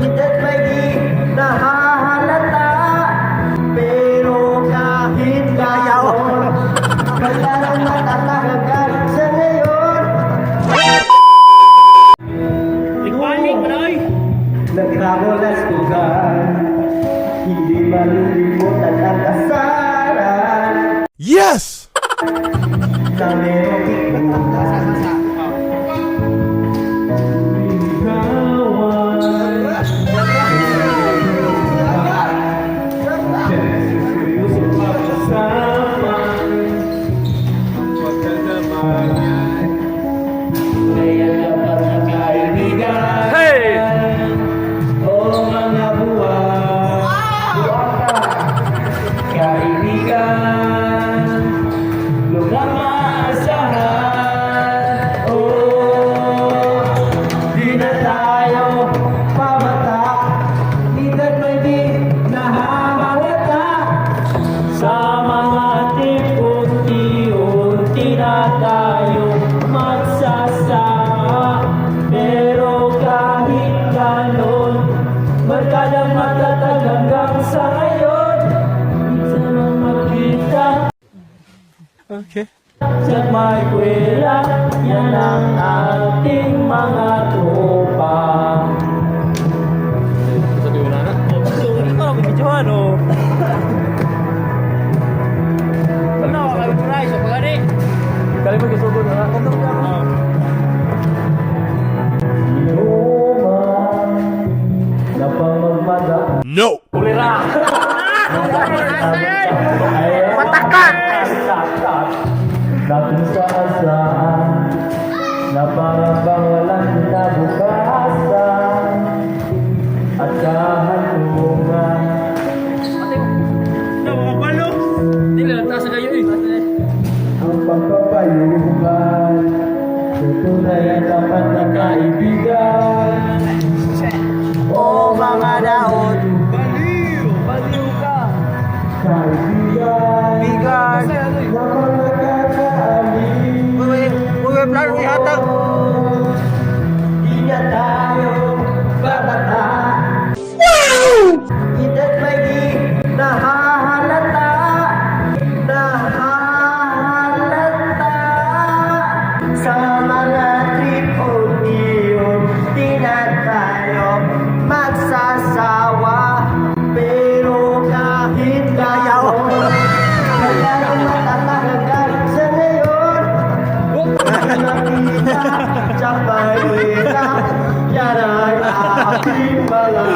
Hindad may di nahahalata, pero kahit gayawon, kailangan matatagagan sa ngayon. Igualing mo na oy! Nagkamulas tugan, hindi malilimutan ang kasaran. Yes! Sa merong ikutan, Okay. sa may kwela, yan ang ating mga tropa. Sabi mo na na? Sorry ka, bibidyohan o. Ano, kami sa pagani. Kali mo kisugo na lang. No! Patakan! Dati saan na para bang walang kinabukasan at kahantungan. Ate mo. No, mga balo. Dili lang taas kayo eh. Ang pagpapayugan, tutunay ang dapat na kaibigan. O mga daon, Baliw! Baliw ka! kaibigan, Bigan! na mga kakaalim. Uy, plano ihatag! Di na tayo babata. Hindad may di nahahalata, nahahalata. Sa mga trip o diyon, di na tayo magsasawa. Pero kahit gayawon, kailangan matatagagan sa ngayon. Nakita sa paywera, yan ay aking mga